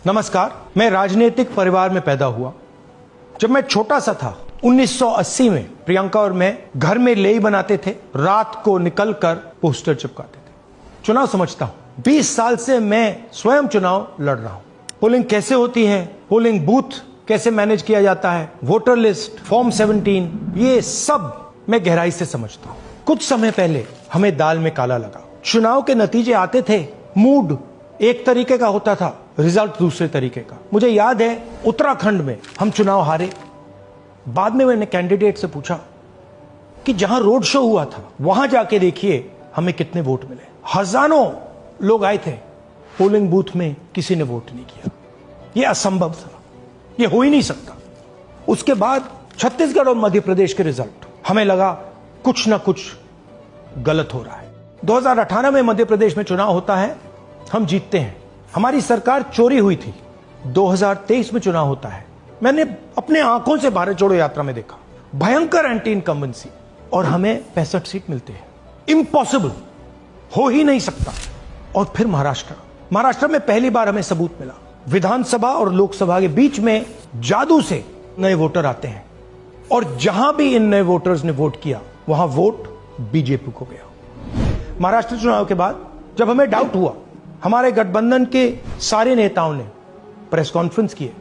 नमस्कार। मैं राजनीतिक परिवार में पैदा हुआ। जब मैं छोटा सा था 1980 में प्रियंका और मैं घर में लेई बनाते थे, रात को निकलकर पोस्टर चिपकाते थे। चुनाव समझता हूं। 20 साल से मैं स्वयं चुनाव लड़ रहा हूं। पोलिंग कैसे होती है, पोलिंग बूथ कैसे मैनेज किया जाता है, वोटर लिस्ट, फॉर्म 17, ये सब मैं गहराई से समझता हूं। कुछ समय पहले हमें दाल में काला लगा। चुनाव के नतीजे आते थे, मूड एक तरीके का होता था, रिजल्ट दूसरे तरीके का। मुझे याद है उत्तराखंड में हम चुनाव हारे। बाद में मैंने कैंडिडेट से पूछा कि जहां रोड शो हुआ था वहां जाके देखिए हमें कितने वोट मिले। हजारों लोग आए थे, पोलिंग बूथ में किसी ने वोट नहीं किया। यह असंभव था, यह हो ही नहीं सकता। उसके बाद छत्तीसगढ़ और मध्य प्रदेश के रिजल्ट, हमें लगा कुछ ना कुछ गलत हो रहा है। 2018 में मध्य प्रदेश में चुनाव होता है, हम जीतते हैं। हमारी सरकार चोरी हुई थी। 2023 में चुनाव होता है, मैंने अपने आंखों से भारत जोड़ो यात्रा में देखा, भयंकर एंटी इनकम्बेंसी, और हमें 65 सीट मिलते हैं। इम्पॉसिबल, हो ही नहीं सकता। और फिर महाराष्ट्र में पहली बार हमें सबूत मिला। विधानसभा और लोकसभा के बीच में जादू से नए वोटर आते हैं, और जहां भी इन नए वोटर्स ने वोट किया वहां वोट बीजेपी को गया। महाराष्ट्र चुनाव के बाद जब हमें डाउट हुआ, हमारे गठबंधन के सारे नेताओं ने प्रेस कॉन्फ्रेंस किए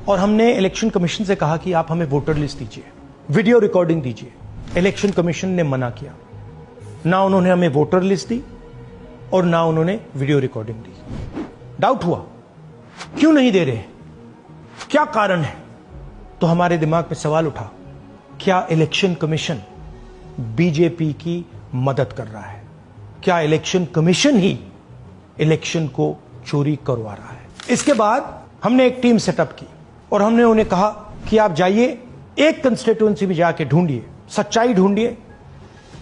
और हमने इलेक्शन कमीशन से कहा कि आप हमें वोटर लिस्ट दीजिए, वीडियो रिकॉर्डिंग दीजिए। इलेक्शन कमीशन ने मना किया। ना उन्होंने हमें वोटर लिस्ट दी और ना उन्होंने वीडियो रिकॉर्डिंग दी। डाउट हुआ, क्यों नहीं दे रहे, क्या कारण है? तो हमारे दिमाग में सवाल उठा, क्या इलेक्शन कमीशन बीजेपी की मदद कर रहा है? क्या इलेक्शन कमीशन ही इलेक्शन को चोरी करवा रहा है? इसके बाद हमने एक टीम सेटअप की और हमने उन्हें कहा कि आप जाइए, एक कंस्टिट्यूएंसी में जाके ढूंढिए, सच्चाई ढूंढिए,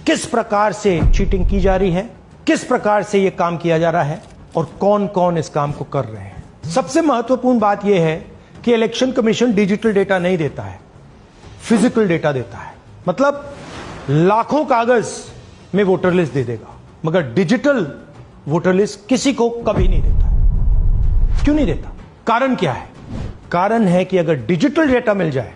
किस प्रकार से चीटिंग की जा रही है, किस प्रकार से यह काम किया जा रहा है और कौन कौन इस काम को कर रहे हैं। सबसे महत्वपूर्ण बात यह है कि इलेक्शन कमीशन डिजिटल डेटा नहीं देता है, फिजिकल डेटा देता है। मतलब लाखों कागज में वोटर लिस्ट दे देगा, मगर डिजिटल वोटर लिस्ट किसी को कभी नहीं देता। क्यों नहीं देता? कारण क्या है? कारण है कि अगर डिजिटल डेटा मिल जाए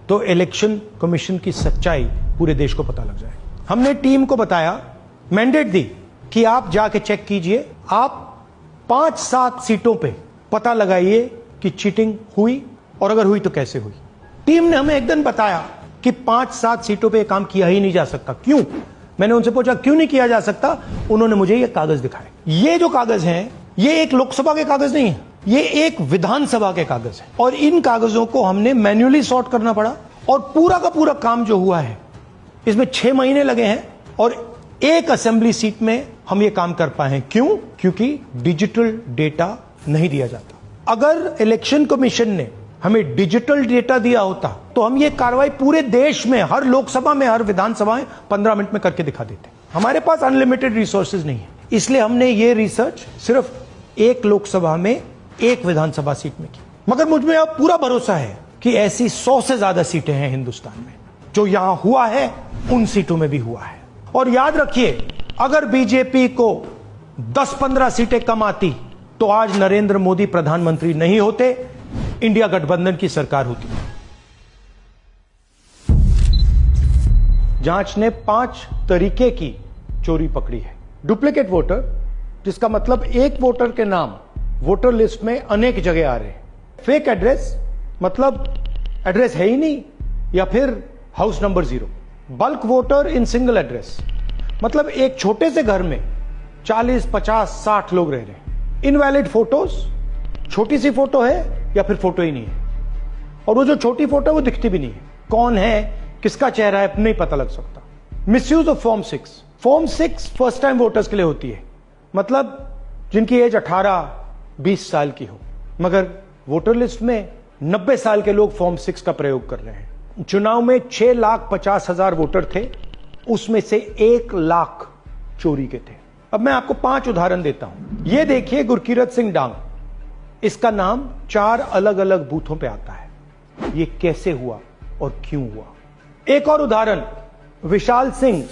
तो इलेक्शन कमीशन की सच्चाई पूरे देश को पता लग जाए। हमने टीम को बताया, मैंडेट दी कि आप जाके चेक कीजिए, आप 5-7 सीटों पे पता लगाइए कि चीटिंग हुई, और अगर हुई तो कैसे हुई। टीम ने हमें एक दिन बताया कि 5-7 सीटों पे काम किया ही नहीं जा सकता। क्यों? मैंने उनसे पूछा क्यों नहीं किया जा सकता। उन्होंने मुझे ये कागज दिखाए। ये जो कागज हैं, ये एक लोकसभा के कागज नहीं है, ये एक विधानसभा के कागज है, और इन कागजों को हमने मैन्युअली सॉर्ट करना पड़ा। और पूरा का पूरा काम जो हुआ है, इसमें 6 महीने लगे हैं, और एक असेंबली सीट में हम ये काम कर पाए हैं। क्यों? क्योंकि डिजिटल डेटा नहीं दिया जाता। अगर इलेक्शन कमीशन ने हमें डिजिटल डेटा दिया होता तो हम ये कार्रवाई पूरे देश में, हर लोकसभा में, हर विधानसभा में 15 मिनट में करके दिखा देते। हमारे पास अनलिमिटेड रिसोर्सेज नहीं है, इसलिए हमने ये रिसर्च सिर्फ एक लोकसभा में, एक विधानसभा सीट में की। मगर मुझ में अब पूरा भरोसा है कि ऐसी 100 से ज्यादा सीटें हैं हिंदुस्तान में। जो यहां हुआ है उन सीटों में भी हुआ है। और याद रखिए, अगर बीजेपी को 10-15 सीटें कम आती तो आज नरेंद्र मोदी प्रधानमंत्री नहीं होते, इंडिया गठबंधन की सरकार होती। जांच ने 5 तरीके की चोरी पकड़ी है। डुप्लीकेट वोटर, जिसका मतलब एक वोटर के नाम वोटर लिस्ट में अनेक जगह आ रहे हैं। फेक एड्रेस, मतलब एड्रेस है ही नहीं या फिर house number 0। Bulk voter in single address, मतलब एक छोटे से घर में 40, 50, 60 लोग रह रहे हैं। इनवैलिड फोटोज, छोटी सी फोटो है या फिर फोटो ही नहीं है, और वो जो छोटी फोटो है वो दिखती भी नहीं है। कौन है, किसका चेहरा है, नहीं पता लग सकता। Misuse of form 6। Form 6 first time voters के लिए होती है, मतलब जिनकी एज 18-20 साल की हो, मगर वोटर लिस्ट में 90 साल के लोग फॉर्म 6 का प्रयोग कर रहे हैं। चुनाव में 6,50,000 वोटर थे, उसमें से 1 लाख चोरी के थे। अब मैं आपको 5 उदाहरण देता हूं। यह देखिए, गुरकीरत सिंह डांग, इसका नाम 4 अलग अलग बूथों पे आता है। यह कैसे हुआ और क्यों हुआ? एक और उदाहरण, विशाल सिंह,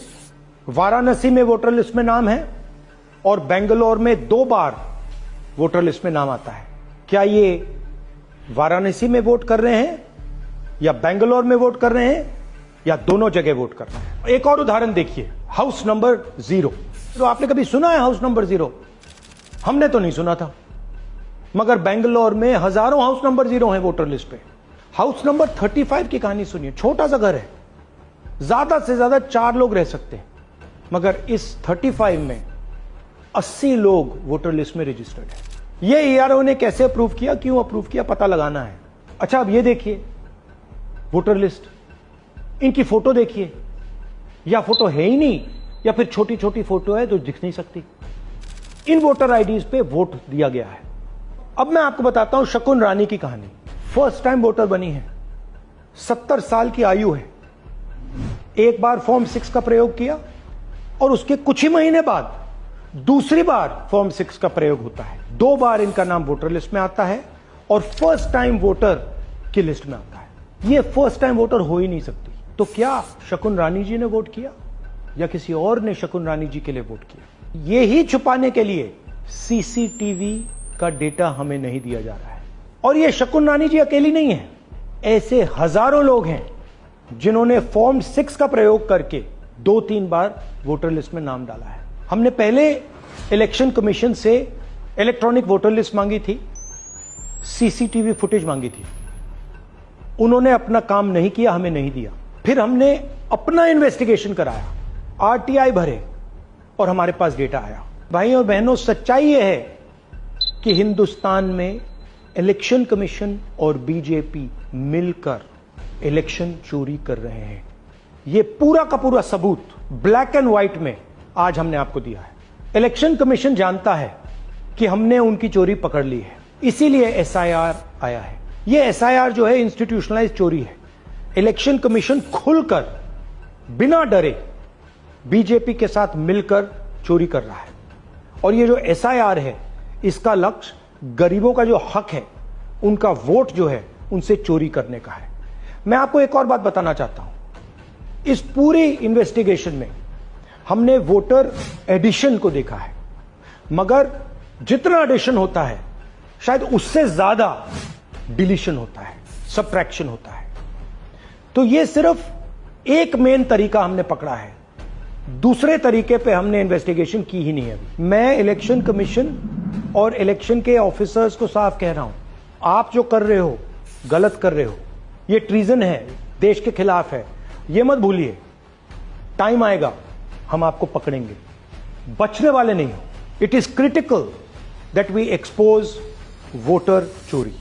वाराणसी में वोटर लिस्ट में नाम है और बेंगलोर में 2 बार वोटर लिस्ट में नाम आता है। क्या ये वाराणसी में वोट कर रहे हैं या बेंगलोर में वोट कर रहे हैं या दोनों जगह वोट कर रहे हैं? एक और उदाहरण देखिए, हाउस नंबर 0। तो आपने कभी सुना है हाउस नंबर 0? हमने तो नहीं सुना था, मगर बेंगलोर में हजारों हाउस नंबर 0 हैं वोटर लिस्ट पे। हाउस नंबर 35 की कहानी सुनिए। छोटा सा घर है, ज्यादा से ज्यादा 4 लोग रह सकते हैं, मगर इस 35 में 80 लोग वोटर लिस्ट में रजिस्टर्ड है। ये ईआरओ ने कैसे अप्रूव किया, क्यों अप्रूव किया, पता लगाना है। अच्छा, अब ये देखिए वोटर लिस्ट, इनकी फोटो देखिए, या फोटो है ही नहीं या फिर छोटी छोटी फोटो है जो दिख नहीं सकती। इन वोटर आईडीज पे वोट दिया गया है। अब मैं आपको बताता हूं शकुन रानी की कहानी। फर्स्ट टाइम वोटर बनी है, 70 साल की आयु है। एक बार फॉर्म 6 का प्रयोग किया और उसके कुछ ही महीने बाद दूसरी बार फॉर्म 6 का प्रयोग होता है। 2 बार इनका नाम वोटर लिस्ट में आता है और फर्स्ट टाइम वोटर की लिस्ट में आता है। ये फर्स्ट टाइम वोटर हो ही नहीं सकती। तो क्या शकुन रानी जी ने वोट किया या किसी और ने शकुन रानी जी के लिए वोट किया? ये ही छुपाने के लिए सीसीटीवी का डेटा हमें नहीं दिया जा रहा है। और ये शकुन रानी जी अकेली नहीं है, ऐसे हजारों लोग हैं जिन्होंने फॉर्म 6 का प्रयोग करके 2-3 बार वोटर लिस्ट में नाम डाला है। हमने पहले इलेक्शन कमीशन से इलेक्ट्रॉनिक वोटर लिस्ट मांगी थी, सीसीटीवी फुटेज मांगी थी। उन्होंने अपना काम नहीं किया, हमें नहीं दिया। फिर हमने अपना इन्वेस्टिगेशन कराया, आरटीआई भरे और हमारे पास डेटा आया। भाई और बहनों, सच्चाई यह है कि हिंदुस्तान में इलेक्शन कमीशन और बीजेपी मिलकर इलेक्शन चोरी कर रहे हैं। यह पूरा का पूरा सबूत ब्लैक एंड व्हाइट में आज हमने आपको दिया है। इलेक्शन कमीशन जानता है कि हमने उनकी चोरी पकड़ ली है, इसीलिए एसआईआर आया है। यह एसआईआर जो है इंस्टीट्यूशनलाइज चोरी है। इलेक्शन कमीशन खुलकर बिना डरे बीजेपी के साथ मिलकर चोरी कर रहा है। और ये जो एसआईआर है, इसका लक्ष्य गरीबों का जो हक है, उनका वोट जो है, उनसे चोरी करने का है। मैं आपको एक और बात बताना चाहता हूं। इस पूरी इन्वेस्टिगेशन में हमने वोटर एडिशन को देखा है, मगर जितना एडिशन होता है शायद उससे ज्यादा डिलीशन होता है, सबट्रैक्शन होता है। तो ये सिर्फ एक मेन तरीका हमने पकड़ा है, दूसरे तरीके पे हमने इन्वेस्टिगेशन की ही नहीं है। मैं इलेक्शन कमीशन और इलेक्शन के ऑफिसर्स को साफ कह रहा हूं, आप जो कर रहे हो गलत कर रहे हो, ये ट्रीजन है, देश के खिलाफ है। ये मत भूलिए, टाइम आएगा हम आपको पकड़ेंगे, बचने वाले नहीं हो। It is critical that we expose voter चोरी।